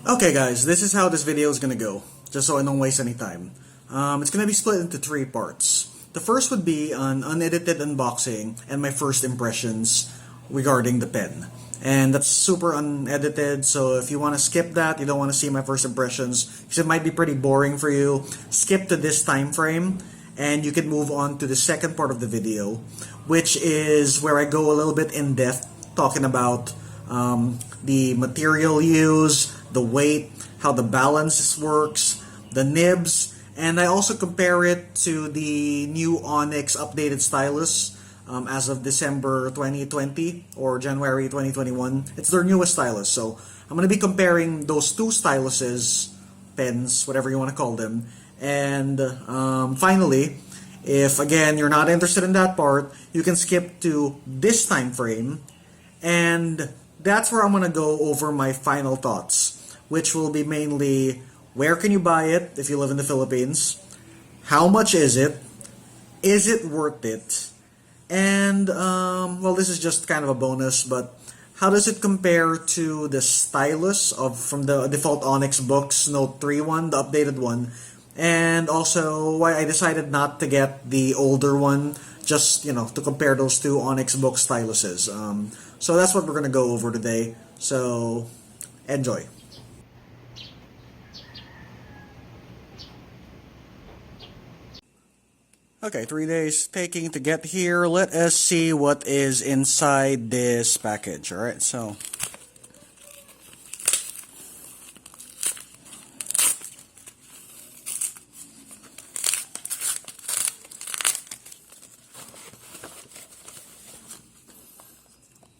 Okay guys, this is how this video is gonna go, just so I don't waste any time. It's gonna be split into three parts. The first would be an unedited unboxing and my first impressions regarding the pen. And that's super unedited, so if you want to skip that, you don't want to see my first impressions, because it might be pretty boring for you, skip to this time frame, and you can move on to the second part of the video, which is where I go a little bit in depth, talking about the material used, the weight, how the balance works, the nibs, and I also compare it to the new Onyx updated stylus as of December 2020 or January 2021. It's their newest stylus, so I'm going to be comparing those two styluses, pens, whatever you want to call them, and finally, if again you're not interested in that part, you can skip to this time frame, and that's where I'm going to go over my final thoughts, which will be mainly where can you buy it if you live in the Philippines, how much is it worth it, and well, this is just kind of a bonus, but how does it compare to the stylus from the default Onyx Boox Note 3 one, the updated one, and also why I decided not to get the older one, just, to compare those two Onyx Boox styluses. So that's what we're going to go over today. So, enjoy. Okay, 3 days taking to get here. Let us see what is inside this package. Alright, so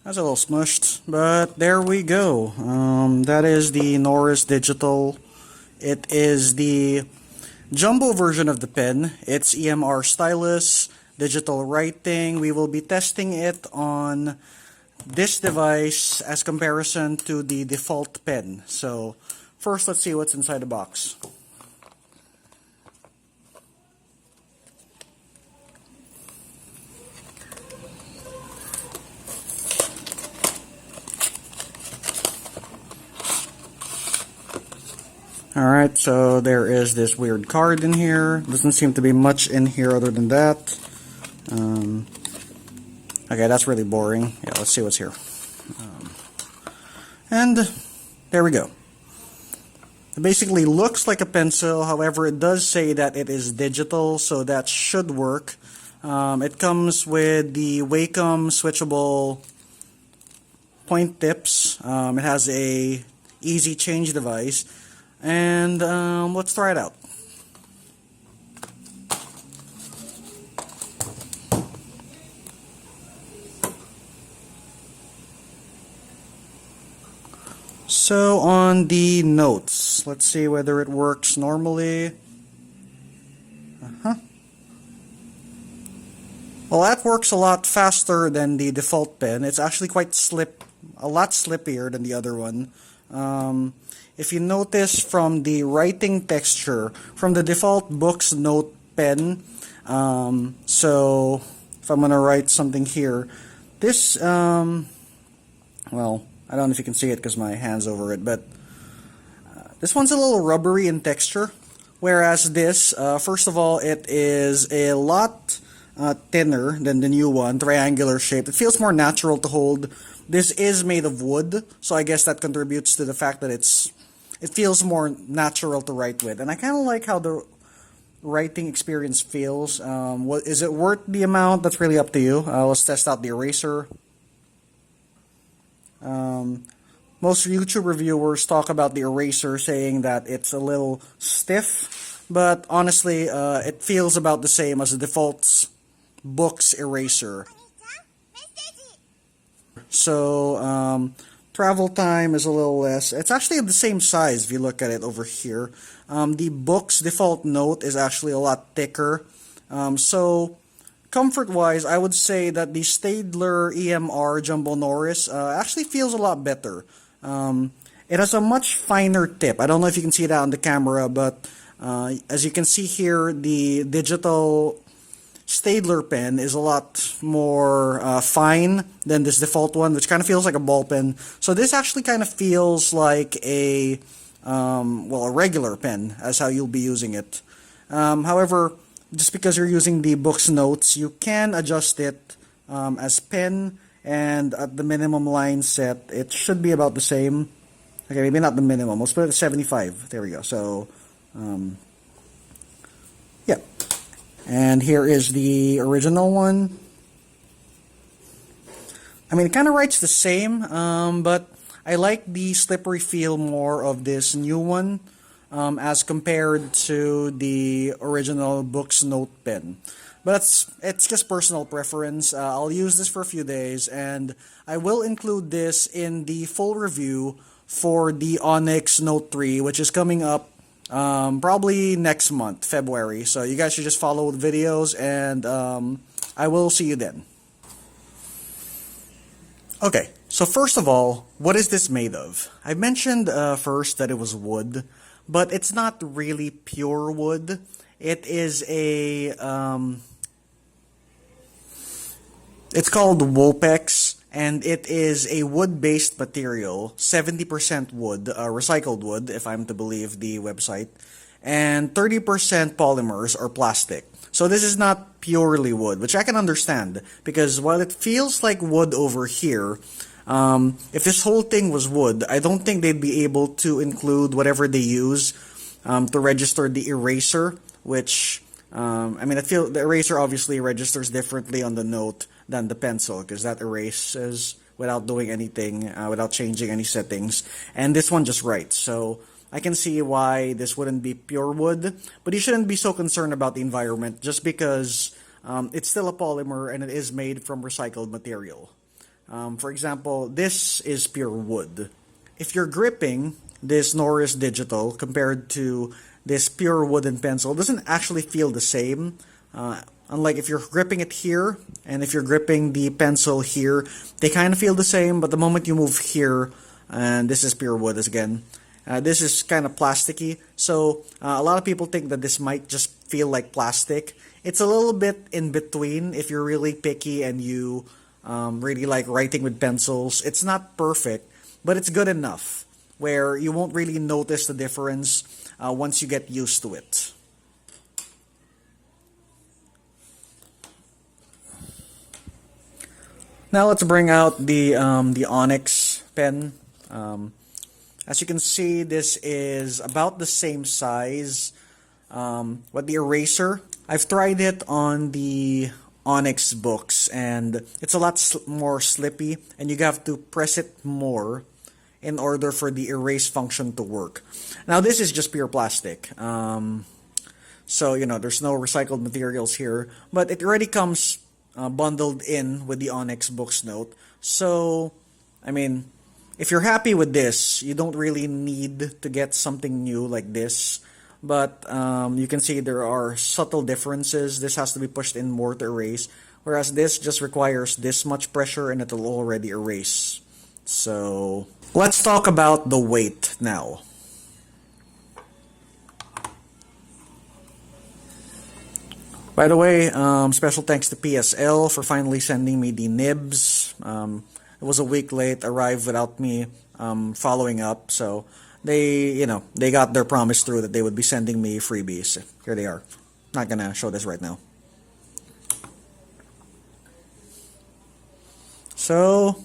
that's a little smushed, but there we go. That is the Norris Digital. It is the jumbo version of the pen. It's EMR stylus, digital writing. We will be testing it on this device as comparison to the default pen. So first, let's see what's inside the box. Alright, so there is this weird card in here. Doesn't seem to be much in here other than that. Okay, that's really boring. Yeah, let's see what's here. And there we go. It basically looks like a pencil, however it does say that it is digital, so that should work. It comes with the Wacom switchable point tips. It has a easy change device. And let's try it out. So on the notes, let's see whether it works normally. Well, that works a lot faster than the default pen. It's actually quite a lot slippier than the other one. If you notice from the writing texture, from the default Boox Note pen, so if I'm going to write something here, this, well, I don't know if you can see it because my hand's over it, but this one's a little rubbery in texture, whereas this, first of all, it is a lot thinner than the new one, triangular shaped. It feels more natural to hold. This is made of wood, so I guess that contributes to the fact that it feels more natural to write with. And I kind of like how the writing experience feels. Is it worth the amount? That's really up to you. Let's test out the eraser. Most YouTube reviewers talk about the eraser, saying that it's a little stiff, but honestly, it feels about the same as the default Boox eraser. So, travel time is a little less. It's actually the same size if you look at it over here. The Boox default Note is actually a lot thicker. So, comfort-wise, I would say that the Staedtler EMR Jumbo Norris actually feels a lot better. It has a much finer tip. I don't know if you can see that on the camera, but as you can see here, the digital Staedtler pen is a lot more fine than this default one, which kind of feels like a ball pen. So this actually kind of feels like a well, a regular pen as how you'll be using it. However, just because you're using the Boox notes, you can adjust it as pen, and at the minimum line set, it should be about the same. Okay, maybe not the minimum. Let's put it at 75. There we go. So, yeah. And here is the original one. I mean, it kind of writes the same, but I like the slippery feel more of this new one as compared to the original Boox note pen. But it's just personal preference. I'll use this for a few days, and I will include this in the full review for the Onyx Note 3, which is coming up probably next month, February. So you guys should just follow the videos, and I will see you then. Okay, so first of all, what is this made of? I mentioned first that it was wood, but it's not really pure wood. It is a, it's called Wopex, and it is a wood-based material, 70% wood, recycled wood, if I'm to believe the website, and 30% polymers or plastic. So this is not purely wood, which I can understand, because while it feels like wood over here, if this whole thing was wood, I don't think they'd be able to include whatever they use to register the eraser, which, I mean, I feel the eraser obviously registers differently on the note than the pencil, because that erases without doing anything, without changing any settings, and this one just writes. So I can see why this wouldn't be pure wood, but you shouldn't be so concerned about the environment just because it's still a polymer and it is made from recycled material. For example, this is pure wood. If you're gripping this Norris Digital compared to this pure wooden pencil, it doesn't actually feel the same. Unlike if you're gripping it here and if you're gripping the pencil here, they kind of feel the same, but the moment you move here, and this is pure wood again, this is kind of plasticky, so a lot of people think that this might just feel like plastic. It's a little bit in between if you're really picky and you really like writing with pencils. It's not perfect, but it's good enough where you won't really notice the difference once you get used to it. Now let's bring out the Onyx pen. As you can see, this is about the same size with the eraser. I've tried it on the Onyx Boox, and it's a lot more slippy, and you have to press it more in order for the erase function to work. Now this is just pure plastic. So, you know, there's no recycled materials here, but it already comes bundled in with the Onyx Boox note. So, I mean, if you're happy with this, you don't really need to get something new like this. But you can see there are subtle differences. This has to be pushed in more to erase, whereas this just requires this much pressure and it'll already erase. So let's talk about the weight now. By the way, special thanks to PSL for finally sending me the nibs. It was a week late, arrived without me following up, so they got their promise through that they would be sending me freebies. Here they are. Not gonna show this right now. So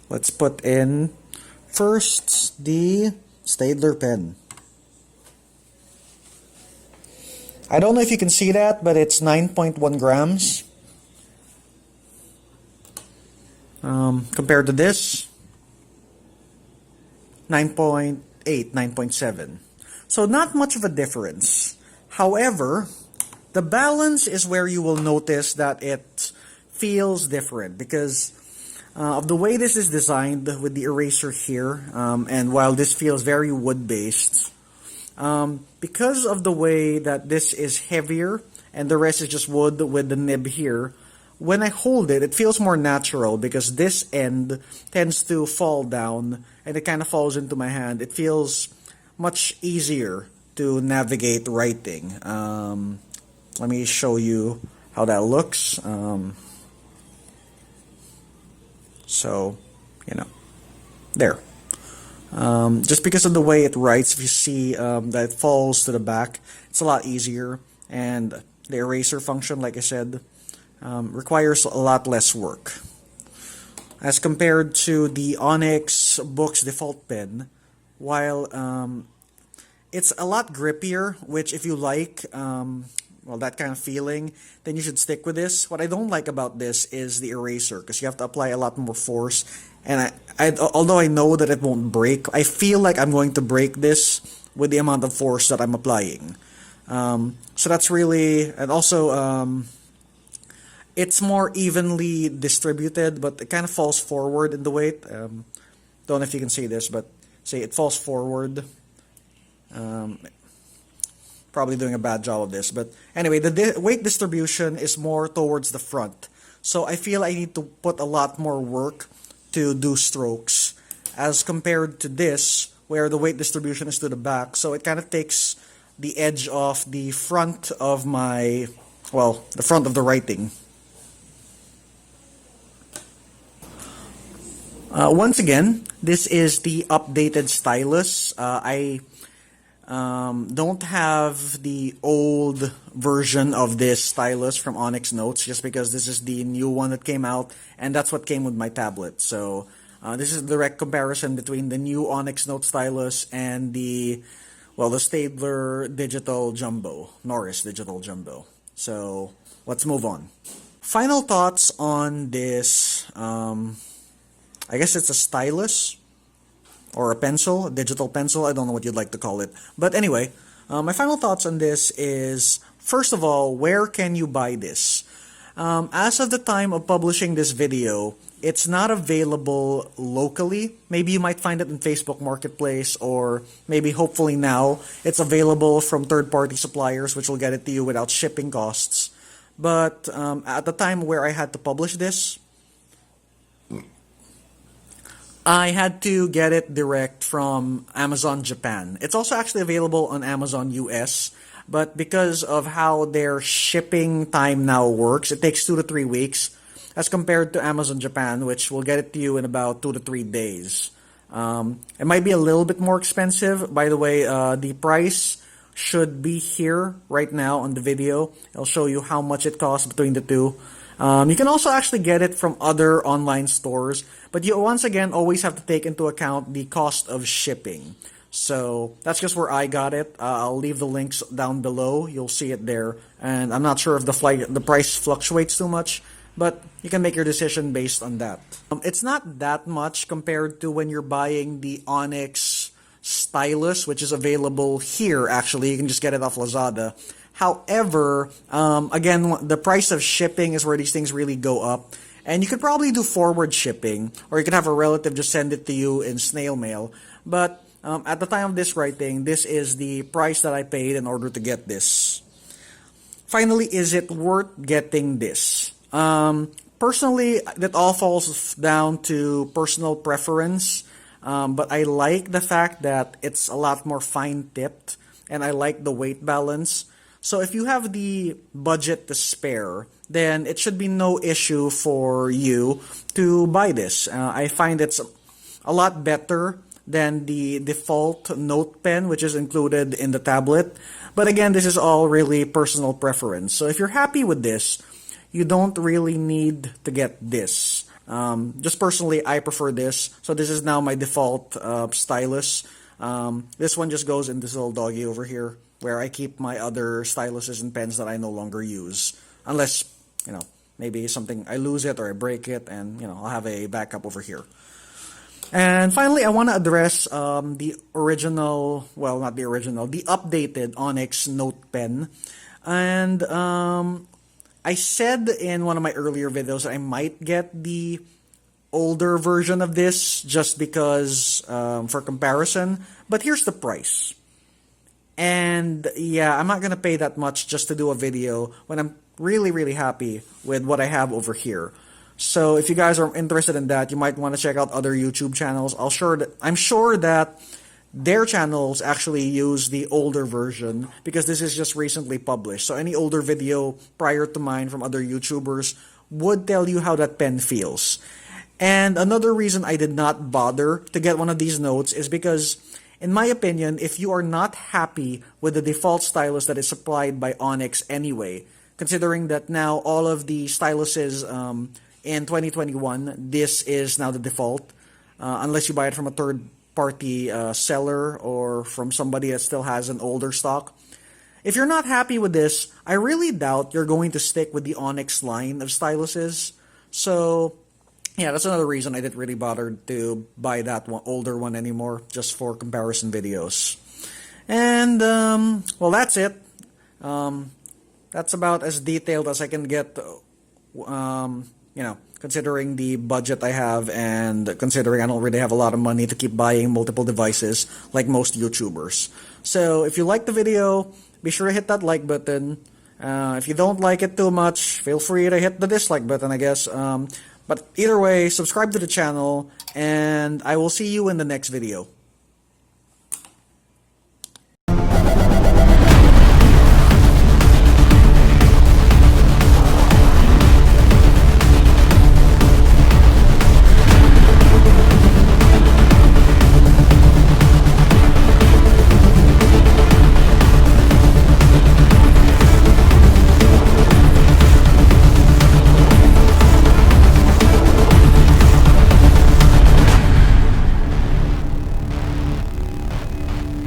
let's put in first the Staedtler pen. I don't know if you can see that, but it's 9.1 grams. Compared to this, 9.8, 9.7. So not much of a difference. However, the balance is where you will notice that it feels different because of the way this is designed with the eraser here, and while this feels very wood-based, because of the way that this is heavier and the rest is just wood with the nib here, when I hold it, it feels more natural because this end tends to fall down and it kind of falls into my hand. It feels much easier to navigate writing. Let me show you how that looks. So, there. Just because of the way it writes, if you see that it falls to the back, it's a lot easier. And the eraser function, like I said, requires a lot less work. As compared to the Onyx Boox default pen, while it's a lot grippier, which if you like, well, that kind of feeling, then you should stick with this. What I don't like about this is the eraser, because you have to apply a lot more force. And although I know that it won't break, I feel like I'm going to break this with the amount of force that I'm applying. So that's really, and also it's more evenly distributed, but it kind of falls forward in the weight. Don't know if you can see this, but see, it falls forward. Probably doing a bad job of this, but anyway, the weight distribution is more towards the front. So I feel I need to put a lot more work to do strokes as compared to this, where the weight distribution is to the back. So it kind of takes the edge off the front of my, well, the front of the writing. Once again, this is the updated stylus. I don't have the old version of this stylus from Onyx Notes, just because this is the new one that came out, and that's what came with my tablet. So this is a direct comparison between the new Onyx Note stylus and the, well, the Staedtler Digital Jumbo, Norris Digital Jumbo. So let's move on. Final thoughts on this, I guess it's a stylus or a pencil, a digital pencil. I don't know what you'd like to call it. But anyway, my final thoughts on this is, first of all, where can you buy this? As of the time of publishing this video, it's not available locally. Maybe you might find it in Facebook Marketplace, or maybe hopefully now it's available from third-party suppliers, which will get it to you without shipping costs. But at the time where I had to publish this, I had to get it direct from Amazon Japan. It's also actually available on Amazon US, but because of how their shipping time now works, it takes 2 to 3 weeks as compared to Amazon Japan, which will get it to you in about 2 to 3 days. It might be a little bit more expensive. By the way, the price should be here right now on the video. I'll show you how much it costs between the two. You can also actually get it from other online stores, but you once again always have to take into account the cost of shipping. So that's just where I got it. I'll leave the links down below. You'll see it there. And I'm not sure if the price fluctuates too much, but you can make your decision based on that. It's not that much compared to when you're buying the Onyx stylus, which is available here actually. You can just get it off Lazada. However, again, the price of shipping is where these things really go up. And you could probably do forward shipping, or you could have a relative just send it to you in snail mail. But at the time of this writing, this is the price that I paid in order to get this. Finally, is it worth getting this? Personally, that all falls down to personal preference. But I like the fact that it's a lot more fine-tipped, and I like the weight balance. So if you have the budget to spare, then it should be no issue for you to buy this. I find it's a lot better than the default Note pen, which is included in the tablet. But again, this is all really personal preference. So if you're happy with this, you don't really need to get this. Just personally, I prefer this. So this is now my default stylus. This one just goes in this little doggy over here, where I keep my other styluses and pens that I no longer use. Unless, maybe something, I lose it or I break it, and, I'll have a backup over here. And finally, I want to address the original, well, not the original, the updated Onyx Note pen. And I said in one of my earlier videos that I might get the older version of this just because for comparison. But here's the price. And yeah, I'm not going to pay that much just to do a video when I'm really, really happy with what I have over here. So if you guys are interested in that, you might want to check out other YouTube channels. I'm sure that their channels actually use the older version because this is just recently published. So any older video prior to mine from other YouTubers would tell you how that pen feels. And another reason I did not bother to get one of these notes is because, in my opinion, if you are not happy with the default stylus that is supplied by Onyx anyway, considering that now all of the styluses in 2021, this is now the default, unless you buy it from a third-party seller or from somebody that still has an older stock. If you're not happy with this, I really doubt you're going to stick with the Onyx line of styluses. So, yeah, that's another reason I didn't really bother to buy that one, older one anymore, just for comparison videos. And, well, that's it. That's about as detailed as I can get, considering the budget I have and considering I don't really have a lot of money to keep buying multiple devices like most YouTubers. So, if you like the video, be sure to hit that like button. If you don't like it too much, feel free to hit the dislike button, I guess. But either way, subscribe to the channel, and I will see you in the next video.